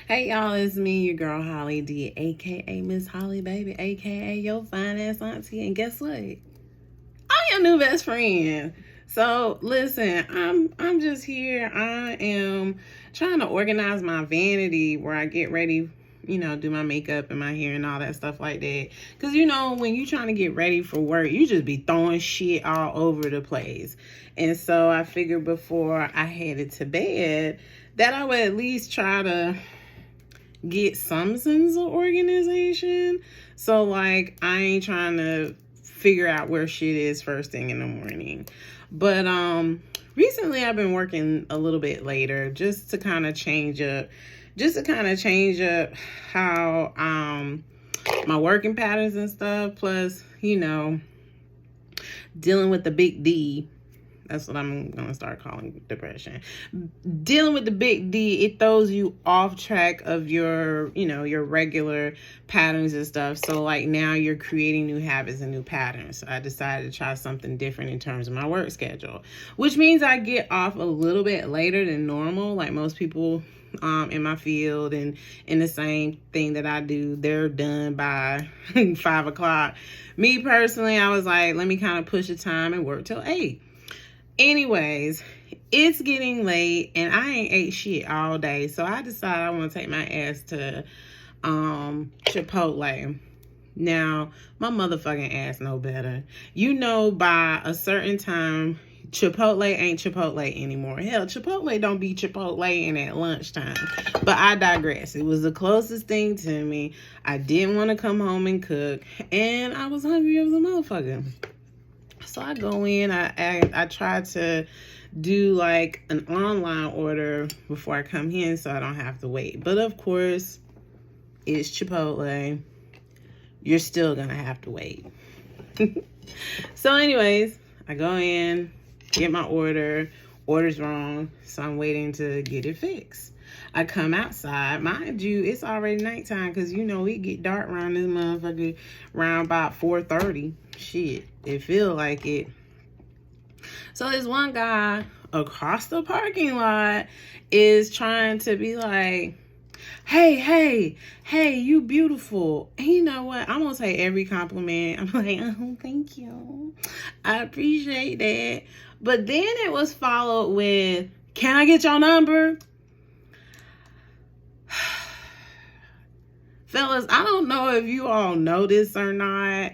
Hey y'all, it's me, your girl Holly D, aka Miss Holly Baby, aka your fine ass auntie. And guess what? I'm your new best friend. So listen, I'm just here. I am trying to organize my vanity where I get ready, do my makeup and my hair and all that stuff like that. Cause when you trying to get ready for work, you just be throwing shit all over the place. And so I figured before I headed to bed that I would at least try to get some sense of organization. So like I ain't trying to figure out where shit is first thing in the morning. But recently I've been working a little bit later just to kind of change up how my working patterns and stuff, plus, dealing with the big D. That's what I'm going to start calling depression. Dealing with the big D, it throws you off track of your regular patterns and stuff. So like now you're creating new habits and new patterns. So I decided to try something different in terms of my work schedule, which means I get off a little bit later than normal. Like most people in my field and in the same thing that I do, they're done by 5 o'clock. Me personally, I was like, let me kind of push the time and work till 8. Anyways, it's getting late and I ain't ate shit all day. So I decided I want to take my ass to Chipotle. Now, my motherfucking ass know better. By a certain time, Chipotle ain't Chipotle anymore. Hell, Chipotle don't be Chipotle in at lunchtime. But I digress. It was the closest thing to me. I didn't want to come home and cook. And I was hungry as a motherfucker. So I go in, I try to do like an online order before I come in so I don't have to wait. But of course, it's Chipotle. You're still going to have to wait. So anyways, I go in, get my order's wrong, so I'm waiting to get it fixed. I come outside. Mind you, it's already nighttime because, it get dark around this motherfucker around about 4:30. Shit, it feel like it. So this one guy across the parking lot is trying to be like, hey, you beautiful. And you know what? I'm going to take every compliment. I'm like, oh, thank you. I appreciate that. But then it was followed with, can I get your number? Fellas, I don't know if you all know this or not,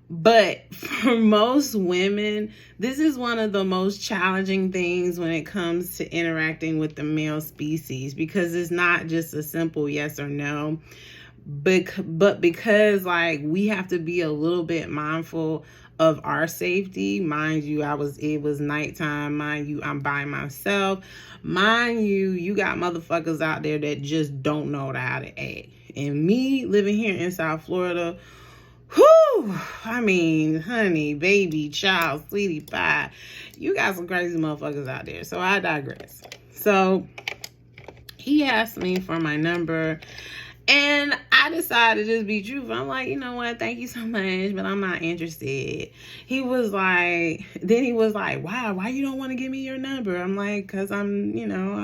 but for most women, this is one of the most challenging things when it comes to interacting with the male species, because it's not just a simple yes or no, but because like we have to be a little bit mindful of our safety. Mind you, it was nighttime. Mind you, I'm by myself. Mind you, you got motherfuckers out there that just don't know how to act. And me living here in South Florida, whew, I mean, honey, baby, child, sweetie pie, you got some crazy motherfuckers out there. So I digress. So he asked me for my number, and I decided to just be truthful. I'm like, you know what? Thank you so much, but I'm not interested. He was like, why you don't want to give me your number? I'm like, cause I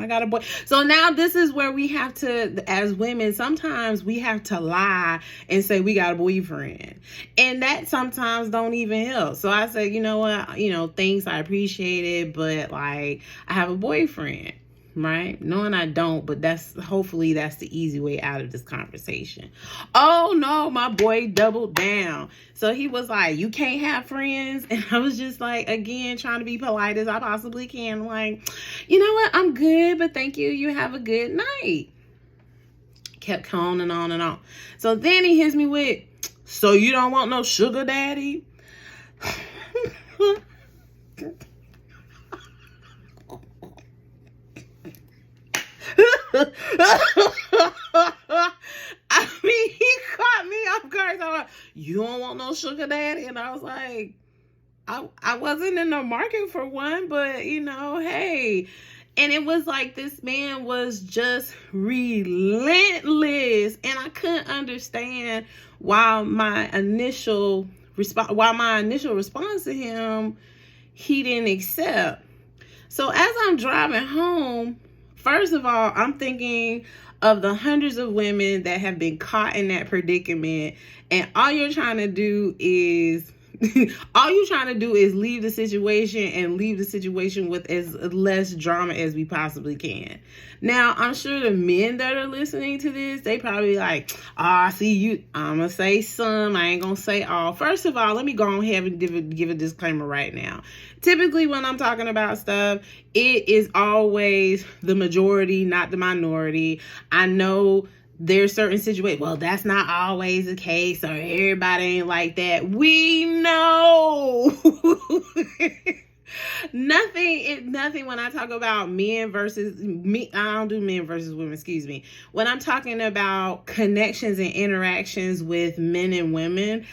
got a boy. So now this is where we have to, as women, sometimes we have to lie and say we got a boyfriend. And that sometimes don't even help. So I said, you know what? Thanks, I appreciate it, but like, I have a boyfriend. Right? Knowing I don't, but hopefully that's the easy way out of this conversation. Oh no, my boy doubled down. So he was like, you can't have friends. And I was just like, again, trying to be polite as I possibly can. Like, you know what? I'm good, but thank you. You have a good night. Kept on and on and on. So then he hits me with, so you don't want no sugar daddy? I mean, he caught me off guard. So like, you don't want no sugar daddy? And I was like, I wasn't in the market for one, but hey. And it was like this man was just relentless, and I couldn't understand why my initial response to him he didn't accept. So as I'm driving home First of all, I'm thinking of the hundreds of women that have been caught in that predicament, and all you're trying to do is leave the situation and leave the situation with as less drama as we possibly can. Now, I'm sure the men that are listening to this, they probably like, see you. I'm going to say some. I ain't going to say all. First of all, let me go ahead and give a disclaimer right now. Typically, when I'm talking about stuff, it is always the majority, not the minority. I know there's certain situations, well, that's not always the case, or everybody ain't like that. We know. Nothing when I talk about men versus me. I don't do men versus women, excuse me. When I'm talking about connections and interactions with men and women,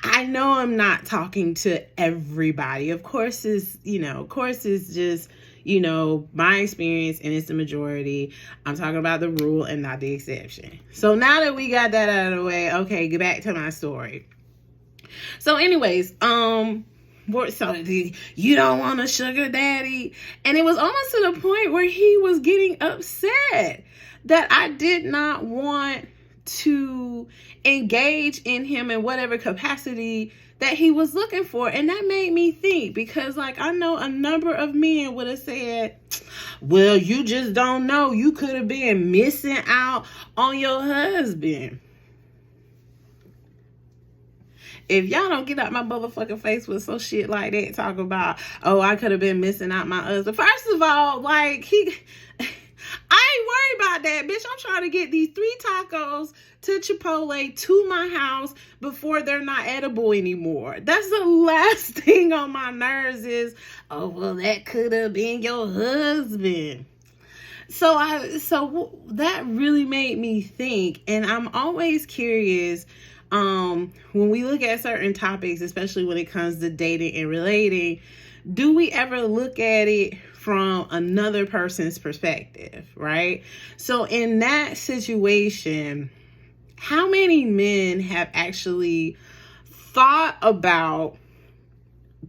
I know I'm not talking to everybody. Of course, it's just, my experience, and it's the majority. I'm talking about the rule and not the exception. So now that we got that out of the way, okay, get back to my story. So anyways, so you don't want a sugar daddy? And it was almost to the point where he was getting upset that I did not want to engage in him in whatever capacity that he was looking for. And that made me think, because I know a number of men would have said, well, you just don't know. You could have been missing out on your husband. If y'all don't get out my motherfucking face with some shit like that, talk about, I could have been missing out my husband. First of all, I ain't worried about that, bitch. I'm trying to get these 3 tacos to Chipotle to my house before they're not edible anymore. That's the last thing on my nerves is, well, that could have been your husband. So that really made me think, and I'm always curious, when we look at certain topics, especially when it comes to dating and relating, do we ever look at it from another person's perspective, right? So in that situation, how many men have actually thought about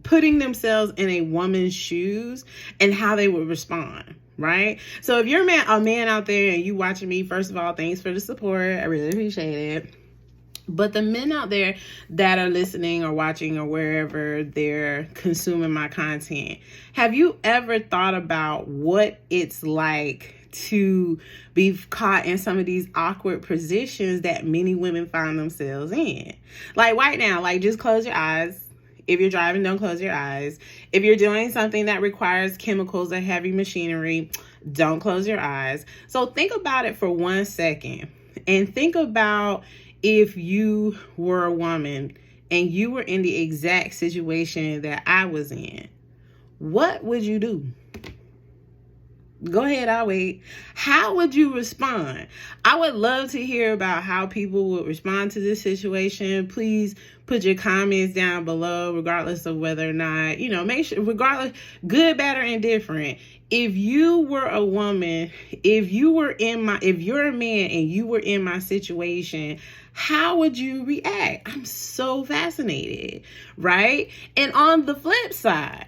putting themselves in a woman's shoes and how they would respond? Right? So if you're a man out there and you watching me, first of all, thanks for the support. I really appreciate it. But the men out there that are listening or watching or wherever they're consuming my content, have you ever thought about what it's like to be caught in some of these awkward positions that many women find themselves in? Right now, just close your eyes. If you're driving, don't close your eyes. If you're doing something that requires chemicals or heavy machinery, don't close your eyes. So think about it for 1 second, and think about if you were a woman and you were in the exact situation that I was in. What would you do? Go ahead, I'll wait. How would you respond? I would love to hear about how people would respond to this situation. Please put your comments down below, regardless of whether or not, make sure, regardless, good, bad, or indifferent. If you were a woman, if you're a man and you were in my situation, how would you react? I'm so fascinated, right? And on the flip side,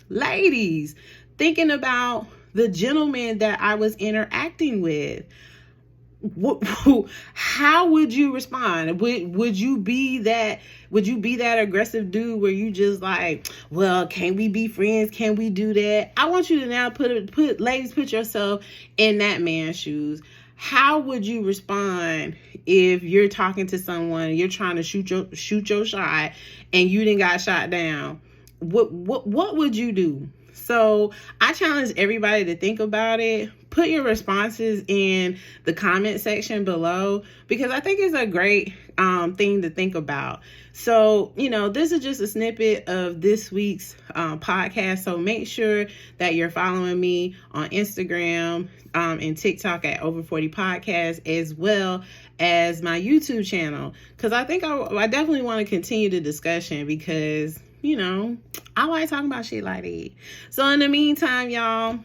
ladies, thinking about the gentleman that I was interacting with, how would you respond? Would you be that aggressive dude where you just well, can we be friends? Can we do that? I want you to now ladies, put yourself in that man's shoes. How would you respond if you're talking to someone, you're trying to shoot your shot, and you didn't got shot down? What would you do? So I challenge everybody to think about it. Put your responses in the comment section below, because I think it's a great thing to think about. So, this is just a snippet of this week's podcast. So make sure that you're following me on Instagram and TikTok at Over 40 Podcast, as well as my YouTube channel, because I think I definitely want to continue the discussion, because I like talking about shit like that. So in the meantime, y'all,